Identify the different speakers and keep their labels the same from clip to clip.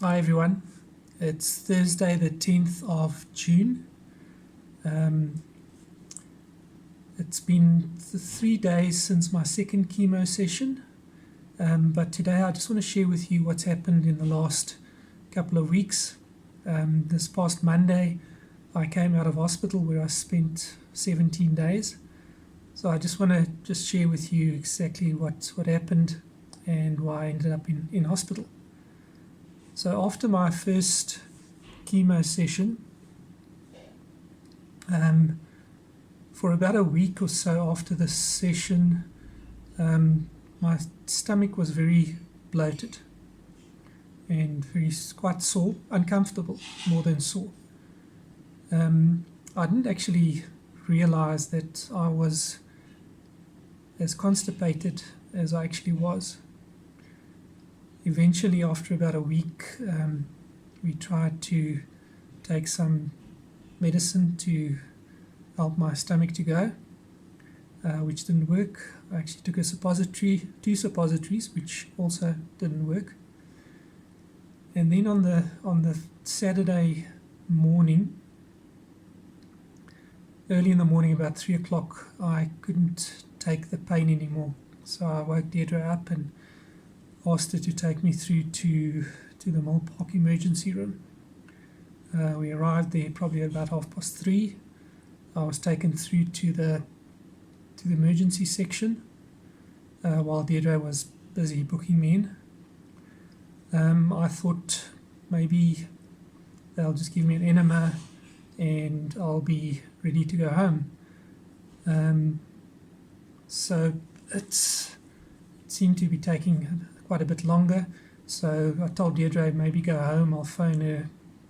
Speaker 1: Hi everyone, it's Thursday the 10th of June. It's been 3 days since my second chemo session, but today I just want to share with you what's happened in the last couple of weeks. This past Monday I came out of hospital where I spent 17 days. So I just want to share with you exactly what happened and why I ended up in hospital. So after my first chemo session, for about a week or so after the session, my stomach was very bloated and quite sore, uncomfortable more than sore. I didn't actually realize that I was as constipated as I actually was. Eventually, after about a week, we tried to take some medicine to help my stomach to go, which didn't work. I actually took two suppositories, which also didn't work. And then on the Saturday morning, early in the morning, about 3 o'clock, I couldn't take the pain anymore. So I woke Deirdre up and asked her to take me through to the Mill Park emergency room. We arrived there probably at about 3:30. I was taken through to the emergency section while Deirdre was busy booking me in. I thought maybe they'll just give me an enema and I'll be ready to go home. So it seemed to be taking quite a bit longer. So I told Deirdre maybe go home. I'll phone her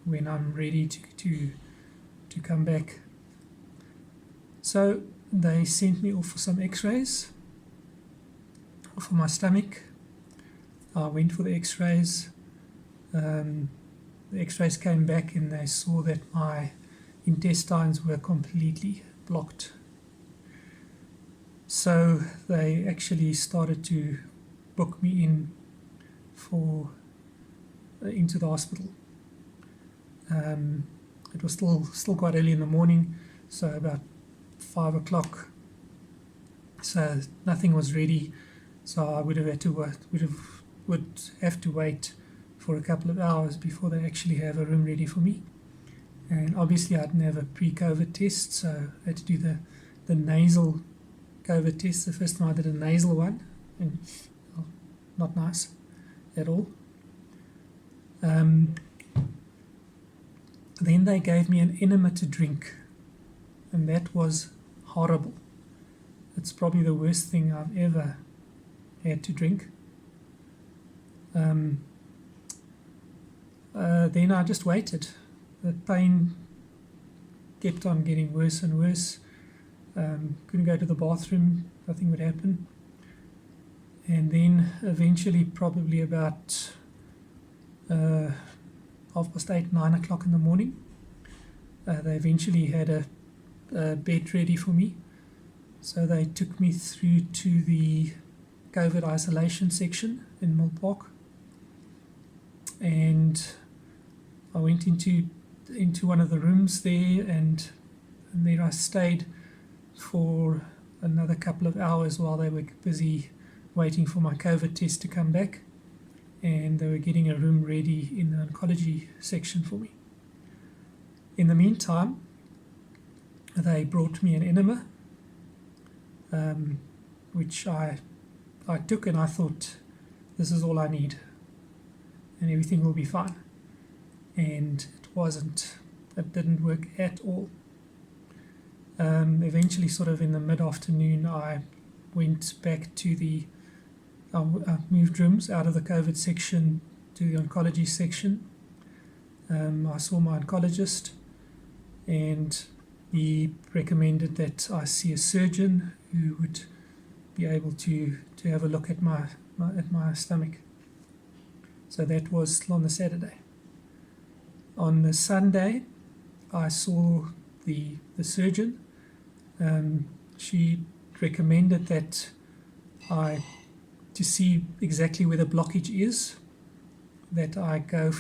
Speaker 1: when I'm ready to come back. So they sent me off for some x-rays for my stomach. I went for the x-rays. The x-rays came back and they saw that my intestines were completely blocked. So they actually started to book me in into the hospital. It was still quite early in the morning, so about 5 o'clock. So nothing was ready. So I would have to wait for a couple of hours before they actually have a room ready for me. And obviously I didn't have a pre-COVID test, so I had to do the nasal COVID test. The first time I did a nasal one, and not nice at all. Then they gave me an enema to drink, and that was horrible. It's probably the worst thing I've ever had to drink. Then I just waited. The pain kept on getting worse and worse. Couldn't go to the bathroom, nothing would happen. And then eventually, probably about 8:30, 9 o'clock in the morning, they eventually had a bed ready for me. So they took me through to the COVID isolation section in Mill Park. And I went into one of the rooms there, and there I stayed for another couple of hours while they were busy waiting for my COVID test to come back, and they were getting a room ready in the oncology section for me. In the meantime, they brought me an enema, which I took, and I thought, this is all I need and everything will be fine. And it wasn't. It didn't work at all. Eventually, sort of in the mid-afternoon, I went back to I moved rooms out of the COVID section to the oncology section. I saw my oncologist, and he recommended that I see a surgeon who would be able to have a look at my stomach. So that was on the Saturday. On the Sunday, I saw the surgeon. She recommended that to see exactly where the blockage is, that I go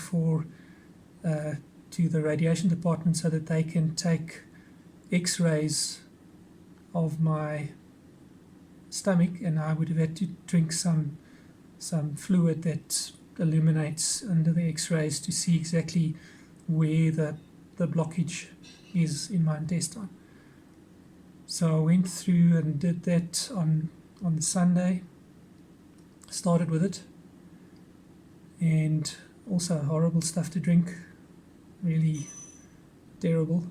Speaker 1: to the radiation department so that they can take X-rays of my stomach, and I would have had to drink some fluid that illuminates under the X-rays to see exactly where the blockage is in my intestine. So I went through and did that on the Sunday, started with it, and also horrible stuff to drink, really terrible.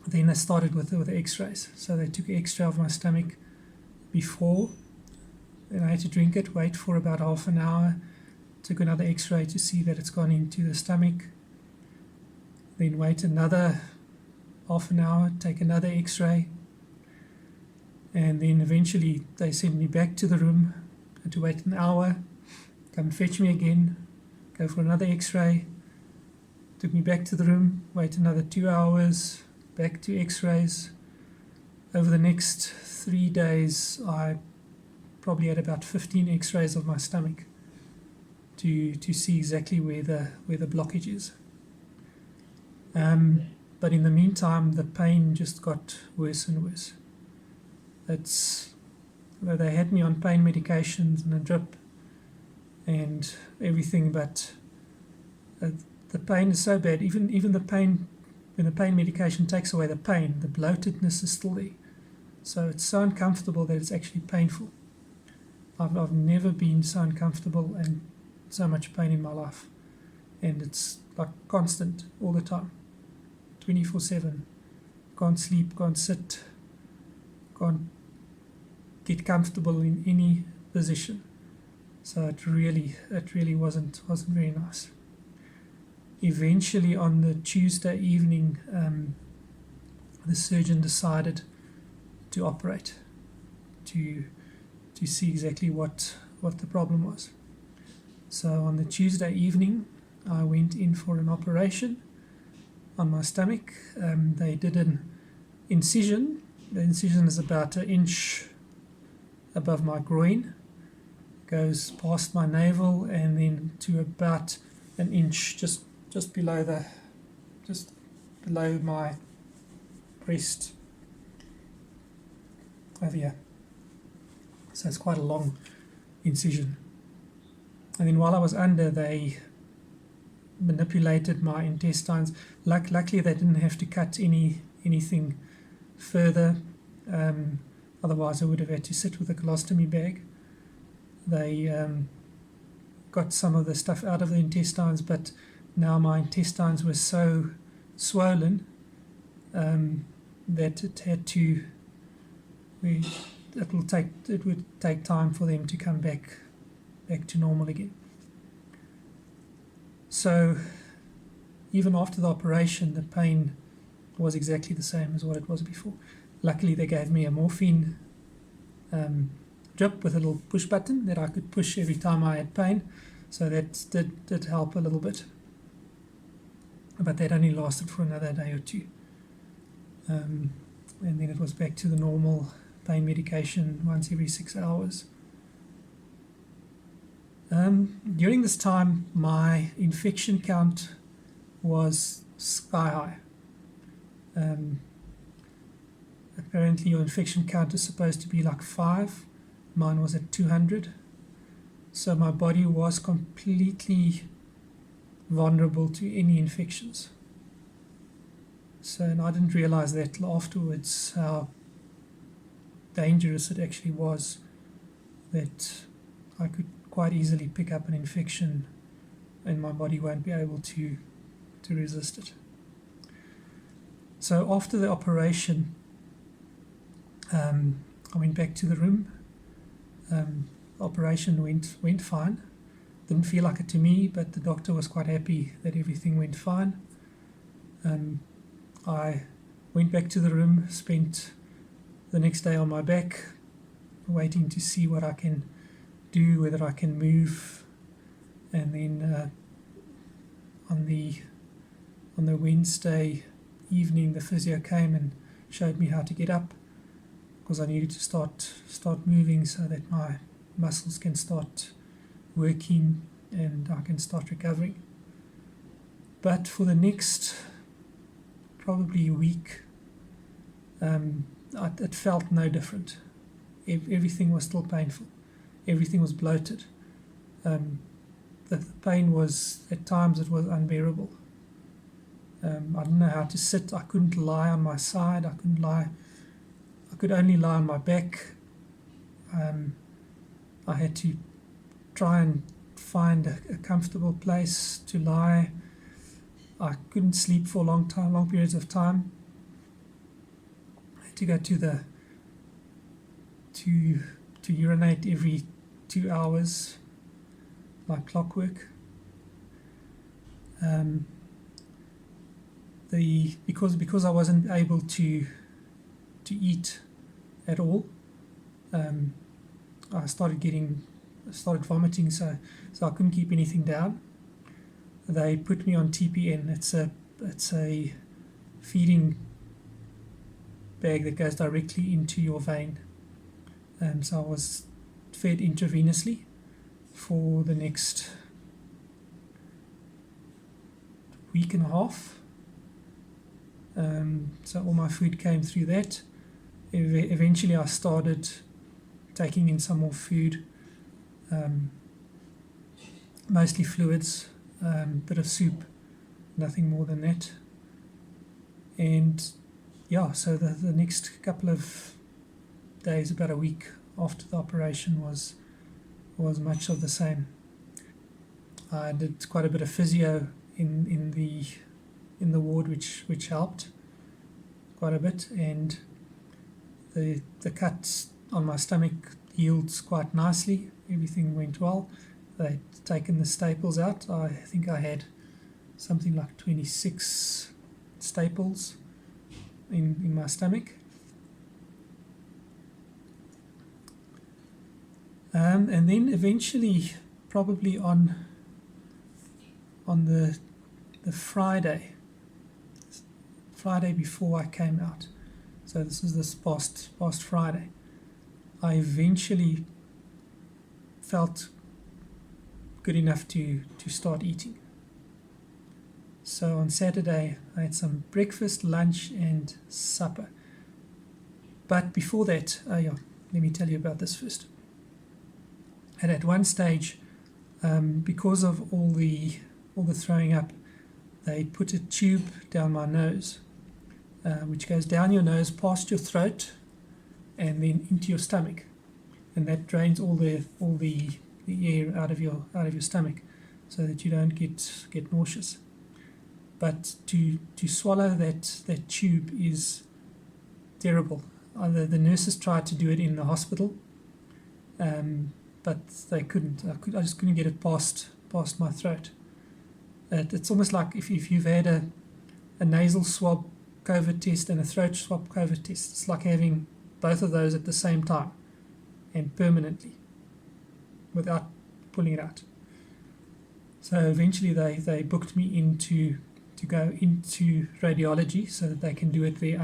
Speaker 1: Then I started with the X-rays. So they took an X-ray of my stomach before, then I had to drink it, wait for about half an hour, took another X-ray to see that it's gone into the stomach, then wait another half an hour, take another X-ray, and then eventually they sent me back to the room. I had to wait an hour, come fetch me again, go for another X-ray, took me back to the room, wait another 2 hours, back to X-rays. Over the next 3 days, I probably had about 15 X-rays of my stomach to see exactly where the blockage is. But in the meantime, the pain just got worse and worse. They had me on pain medications and a drip and everything, but the pain is so bad. Even the pain, when the pain medication takes away the pain, the bloatedness is still there. So it's so uncomfortable that it's actually painful. I've never been so uncomfortable and so much pain in my life. And it's like constant all the time, 24/7. Can't sleep, can't sit, can't get comfortable in any position. So it really wasn't very nice. Eventually on the Tuesday evening, the surgeon decided to operate to see exactly what the problem was. So on the Tuesday evening, I went in for an operation on my stomach. They did an incision. The incision is about 1 inch above my groin, goes past my navel, and then to about 1 inch just below my breast over here. So it's quite a long incision. And then while I was under, they manipulated my intestines. Luckily, they didn't have to cut anything further. Otherwise, I would have had to sit with a colostomy bag. They got some of the stuff out of the intestines, but now my intestines were so swollen that it would take time for them to come back to normal again. So even after the operation, the pain was exactly the same as what it was before. Luckily, they gave me a morphine drip with a little push button that I could push every time I had pain, so that did help a little bit. But that only lasted for another day or two. And then it was back to the normal pain medication once every 6 hours. During this time, my infection count was sky high. Apparently your infection count is supposed to be like 5. Mine was at 200. So my body was completely vulnerable to any infections. And I didn't realize that till afterwards, how dangerous it actually was, that I could quite easily pick up an infection and my body won't be able to resist it. So after the operation, I went back to the room. Operation went fine. Didn't feel like it to me, but the doctor was quite happy that everything went fine. I went back to the room, spent the next day on my back, waiting to see what I can do, whether I can move. And then on the Wednesday evening, the physio came and showed me how to get up. because I needed to start moving so that my muscles can start working and I can start recovering. But for the next probably a week, it felt no different. Everything was still painful. Everything was bloated. The pain was, at times, it was unbearable. I didn't know how to sit. I couldn't lie on my side. I could only lie on my back. I had to try and find a comfortable place to lie. I couldn't sleep for long periods of time. I had to go to urinate every 2 hours, like clockwork. Because I wasn't able to eat at all, I started vomiting, so I couldn't keep anything down. They put me on TPN. It's a feeding bag that goes directly into your vein. So I was fed intravenously for the next week and a half. So all my food came through that. Eventually I started taking in some more food, mostly fluids, bit of soup, nothing more than that. And yeah, so the next couple of days, about a week after the operation, was much of the same. I did quite a bit of physio in the ward, which helped quite a bit, and the cut on my stomach healed quite nicely. Everything went well. They'd taken the staples out. I think I had something like 26 staples in my stomach. And then eventually, probably on the Friday before I came out, so this is this past Friday, I eventually felt good enough to start eating. So on Saturday I had some breakfast, lunch and supper. But before that, let me tell you about this first. And at one stage, because of all the throwing up, they put a tube down my nose, which goes down your nose, past your throat, and then into your stomach, and that drains all the air out of your stomach, so that you don't get nauseous. But to swallow that tube is terrible. The nurses tried to do it in the hospital, but they couldn't. I just couldn't get it past my throat. It's almost like if you've had a nasal swab COVID test and a throat swab COVID test. It's like having both of those at the same time and permanently without pulling it out. So eventually they booked me in to go into radiology so that they can do it there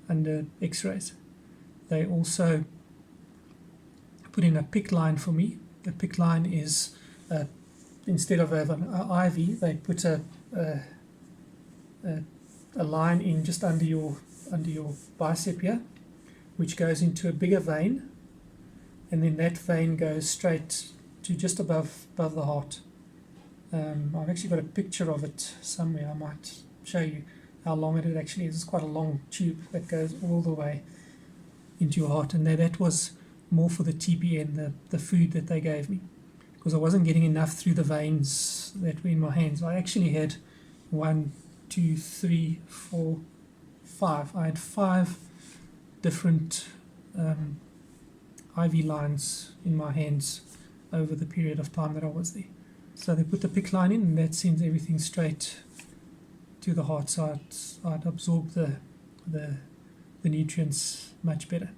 Speaker 1: under x-rays. They also put in a PICC line for me. The PICC line is, instead of an IV, they put a line in just under your bicep here, which goes into a bigger vein, and then that vein goes straight to just above the heart. I've actually got a picture of it somewhere. I might show you how long it actually is. It's quite a long tube that goes all the way into your heart, and that was more for the TPN, the food that they gave me, because I wasn't getting enough through the veins that were in my hands. I actually had 1, 2, 3, 4, 5. I had 5 different IV lines in my hands over the period of time that I was there. So they put the PICC line in, and that sends everything straight to the heart, so I'd absorb the nutrients much better.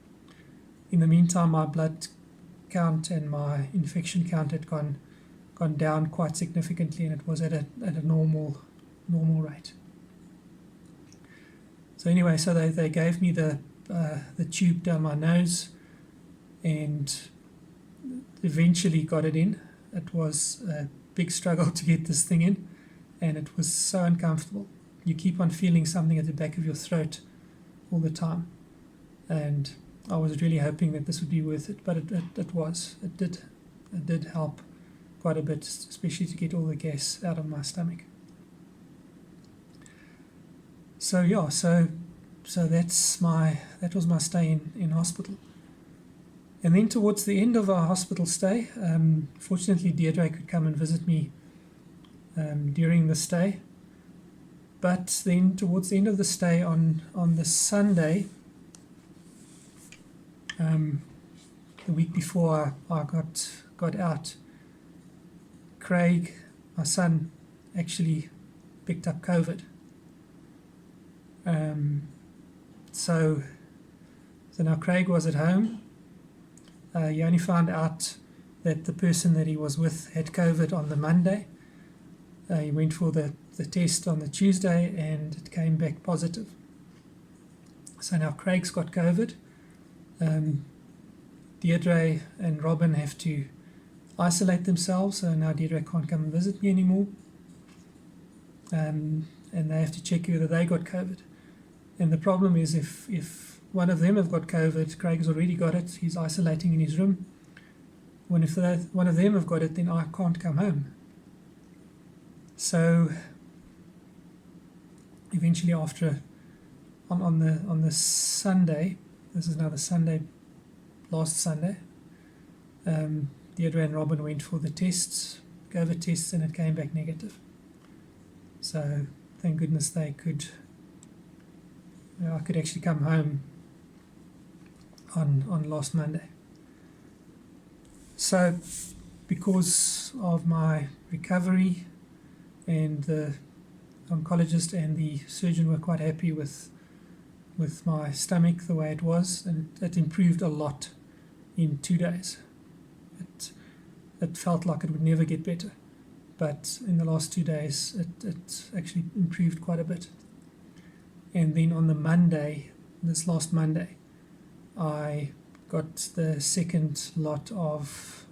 Speaker 1: In the meantime, my blood count and my infection count had gone down quite significantly, and it was at a normal rate. So anyway, so they gave me the the tube down my nose and eventually got it in. It was a big struggle to get this thing in, and it was so uncomfortable. You keep on feeling something at the back of your throat all the time, and I was really hoping that this would be worth it, but it was. It did help quite a bit, especially to get all the gas out of my stomach. So yeah, so that was my stay in hospital. And then towards the end of our hospital stay, fortunately Deirdre could come and visit me during the stay. But then towards the end of the stay on the Sunday, the week before I got out, Craig, my son, actually picked up COVID. So now Craig was at home. He only found out that the person that he was with had COVID on the Monday. He went for the test on the Tuesday and it came back positive. So now Craig's got COVID. Deirdre and Robin have to isolate themselves, so now Deirdre can't come and visit me anymore. And they have to check whether they got COVID. And the problem is if one of them have got COVID, Craig's already got it, he's isolating in his room. If one of them have got it, then I can't come home. So eventually after, on the Sunday, this is now the Sunday, last Sunday, Deirdre and Robin went for the tests, COVID tests, and it came back negative. So thank goodness they could, I could actually come home on last Monday. So because of my recovery, and the oncologist and the surgeon were quite happy with my stomach the way it was, and it improved a lot in 2 days. It felt like it would never get better, but in the last 2 days it actually improved quite a bit. And then on the Monday, this last Monday, I got the second lot of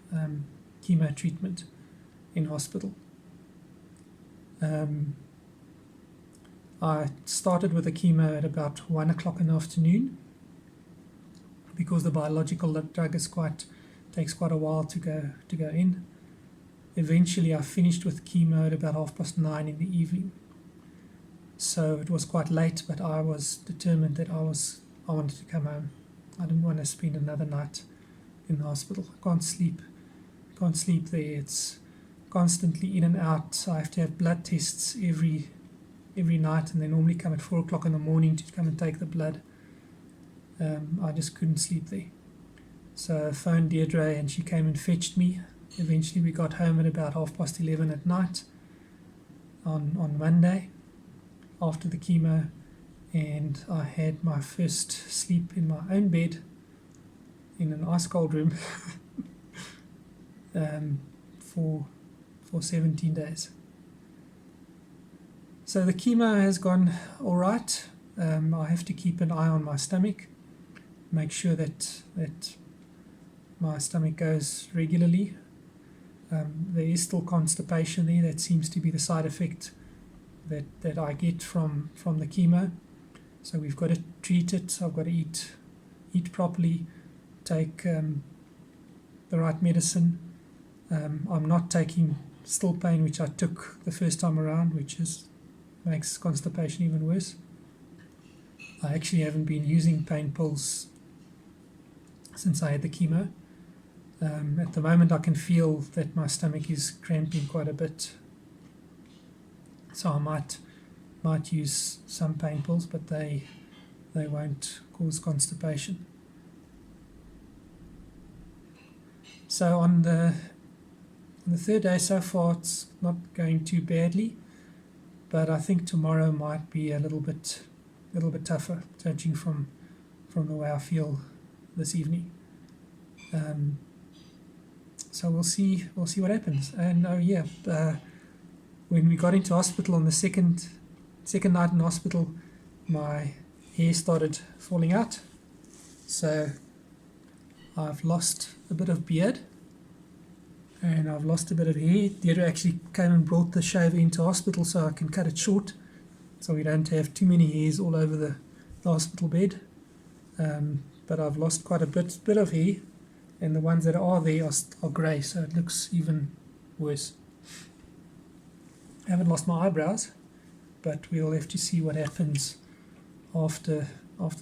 Speaker 1: chemo treatment in hospital. I started with the chemo at about 1 o'clock in the afternoon because the biological drug takes quite a while to go in. Eventually I finished with chemo at about 9:30 in the evening. So it was quite late, but I was determined that I wanted to come home. I didn't want to spend another night in the hospital. I can't sleep there. It's constantly in and out. So I have to have blood tests every night, and they normally come at 4 o'clock in the morning to come and take the blood. I just couldn't sleep there. So I phoned Deirdre and she came and fetched me. Eventually we got home at about 11:30 at night on Monday after the chemo, and I had my first sleep in my own bed in an ice cold room for 17 days. So the chemo has gone all right. I have to keep an eye on my stomach, make sure that my stomach goes regularly. There is still constipation there. That seems to be the side effect that I get from the chemo. So we've got to treat it. I've got to eat properly, take the right medicine. I'm not taking still pain, which I took the first time around, which makes constipation even worse. I actually haven't been using pain pills since I had the chemo. At the moment I can feel that my stomach is cramping quite a bit, so I might use some pain pills, but they won't cause constipation. So on the third day so far it's not going too badly, but I think tomorrow might be a little bit tougher, judging from the way I feel this evening. So we'll see what happens. And when we got into hospital on the second night in hospital, my hair started falling out. So I've lost a bit of beard and I've lost a bit of hair. Deirdre actually came and brought the shaver into hospital so I can cut it short, so we don't have too many hairs all over the hospital bed. But I've lost quite a bit of hair, and the ones that are there are grey, so it looks even worse. I haven't lost my eyebrows, but we'll have to see what happens after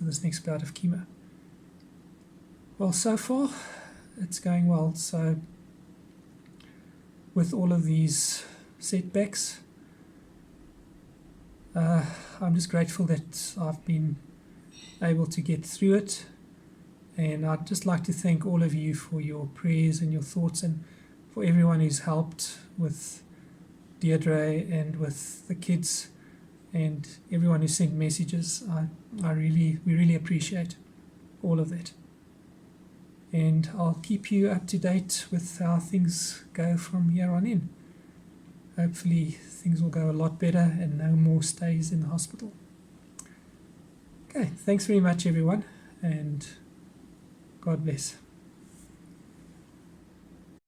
Speaker 1: this next bout of chemo. Well, so far it's going well. So with all of these setbacks, I'm just grateful that I've been able to get through it. And I'd just like to thank all of you for your prayers and your thoughts, and for everyone who's helped with Deirdre and with the kids, and everyone who sent messages. We really appreciate all of that. And I'll keep you up to date with how things go from here on in. Hopefully things will go a lot better and no more stays in the hospital. Okay, thanks very much everyone, and God bless.